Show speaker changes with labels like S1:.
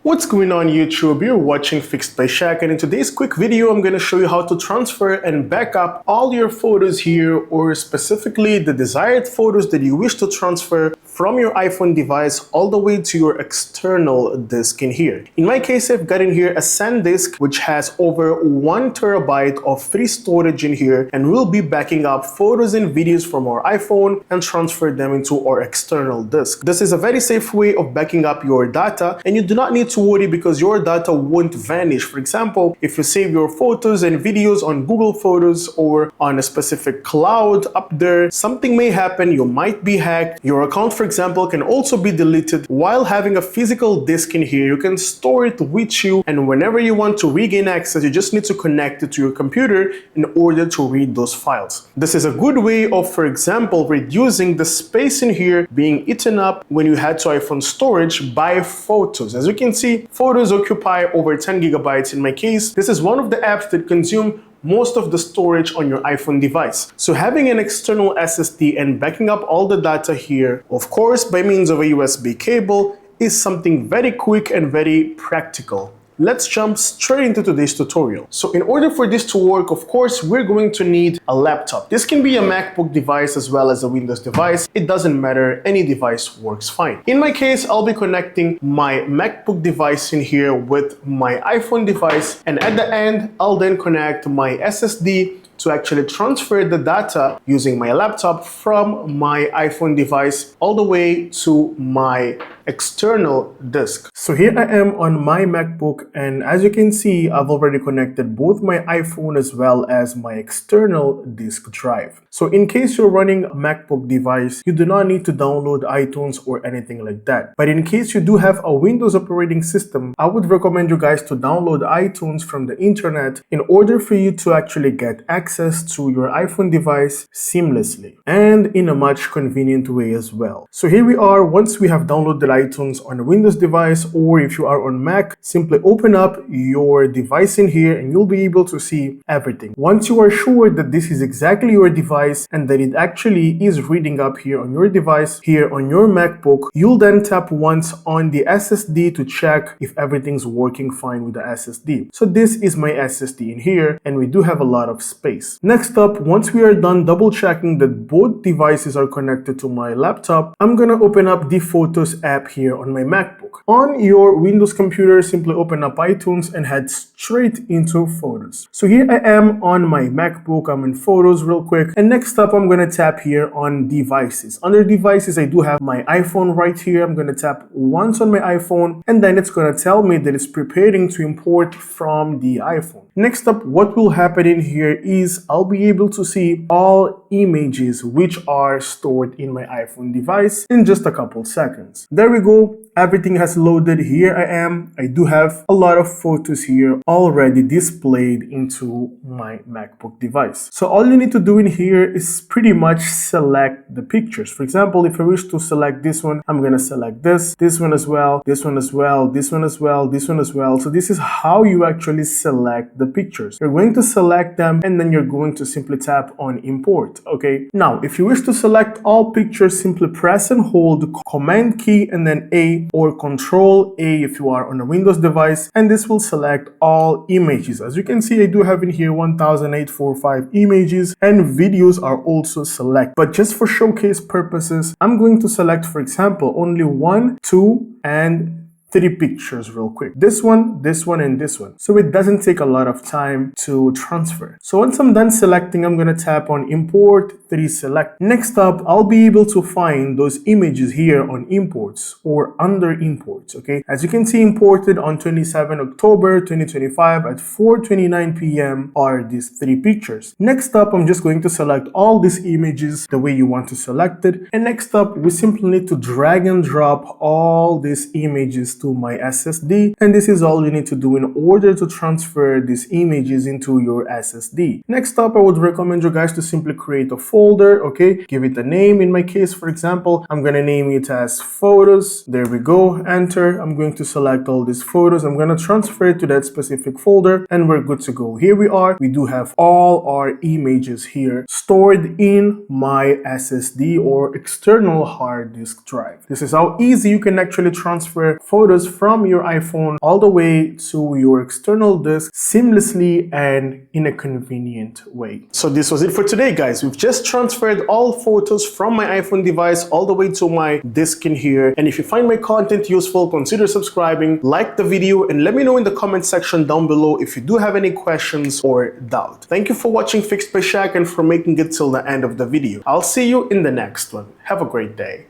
S1: What's going on YouTube? You're watching Fixed by Shaq, and in today's quick video I'm going to show you how to transfer and back up all your photos here, or specifically the desired photos that you wish to transfer from your iPhone device all the way to your external disk in here. In my case, I've got in here a SanDisk which has over 1 terabyte of free storage in here, and we'll be backing up photos and videos from our iPhone and transfer them into our external disk. This is a very safe way of backing up your data, and you do not need to worry because your data won't vanish. For example, if you save your photos and videos on Google Photos or on a specific cloud up there, something may happen. You might be hacked. Your account, for example, can also be deleted. While having a physical disk in here, you can store it with you, and whenever you want to regain access, you just need to connect it to your computer in order to read those files. This is a good way of, for example, reducing the space in here being eaten up when you had to iPhone storage by photos. As you can see, photos occupy over 10 gigabytes in my case. This is one of the apps that consume most of the storage on your iPhone device. So having an external SSD and backing up all the data here, of course by means of a USB cable, is something very quick and very practical. Let's jump straight into today's tutorial. So in order for this to work, of course, we're going to need a laptop. This can be a MacBook device as well as a Windows device. It doesn't matter, any device works fine. In my case, I'll be connecting my MacBook device in here with my iPhone device, and at the end, I'll then connect my SSD to actually transfer the data using my laptop from my iPhone device all the way to my external disk. So here I am on my MacBook, and as you can see, I've already connected both my iPhone as well as my external disk drive. So in case you're running a MacBook device, you do not need to download iTunes or anything like that. But in case you do have a Windows operating system, I would recommend you guys to download iTunes from the internet in order for you to actually get access to your iPhone device seamlessly and in a much convenient way as well. So here we are. Once we have downloaded iTunes on a Windows device, or if you are on Mac, simply open up your device in here and you'll be able to see everything. Once you are sure that this is exactly your device and that it actually is reading up here on your device, here on your MacBook, you'll then tap once on the SSD to check if everything's working fine with the SSD. So this is my SSD in here, and we do have a lot of space. Next up, once we are done double checking that both devices are connected to my laptop, I'm gonna open up the Photos app here on my MacBook. On your Windows computer, simply open up iTunes and head straight into Photos. So here I am on my MacBook. I'm in Photos real quick, and next up I'm gonna tap here on Devices. Under Devices, I do have my iPhone right here. I'm gonna tap once on my iPhone, and then it's gonna tell me that it's preparing to import from the iPhone. Next up, what will happen in here is I'll be able to see all images which are stored in my iPhone device in just a couple seconds. There we go. Everything has loaded. Here I am. I do have a lot of photos here already displayed into my MacBook device. So all you need to do in here is pretty much select the pictures. For example, if I wish to select this one, I'm going to select this one as well, this one as well, this one as well, this one as well. So this is how you actually select the pictures. You're going to select them, and then you're going to simply tap on import. Okay. Now, if you wish to select all pictures, simply press and hold the Command key and then A, or Control A if you are on a Windows device, and this will select all images. As you can see, I do have in here 1845 images, and videos are also select. But just for showcase purposes, I'm going to select, for example, only 1, 2, and 3 pictures real quick. This one, and this one. So it doesn't take a lot of time to transfer. So once I'm done selecting, I'm gonna tap on Import 3 Select. Next up, I'll be able to find those images here on Imports or under Imports, okay? As you can see, imported on 27 October 2025 at 4:29 p.m. are these 3 pictures. Next up, I'm just going to select all these images the way you want to select it. And next up, we simply need to drag and drop all these images to my SSD, and this is all you need to do in order to transfer these images into your SSD. Next up, I would recommend you guys to simply create a folder, okay? Give it a name. In my case, for example, I'm gonna name it as Photos. There we go, enter. I'm going to select all these photos. I'm gonna transfer it to that specific folder, and we're good to go. Here we are. We do have all our images here stored in my SSD or external hard disk drive. This is how easy you can actually transfer photos photos from your iPhone all the way to your external disk seamlessly and in a convenient way. So this was it for today, guys. We've just transferred all photos from my iPhone device all the way to my disk in here. And if you find my content useful, consider subscribing, like the video, and let me know in the comment section down below if you do have any questions or doubt. Thank you for watching Fixed by Shaq and for making it till the end of the video. I'll see you in the next one. Have a great day.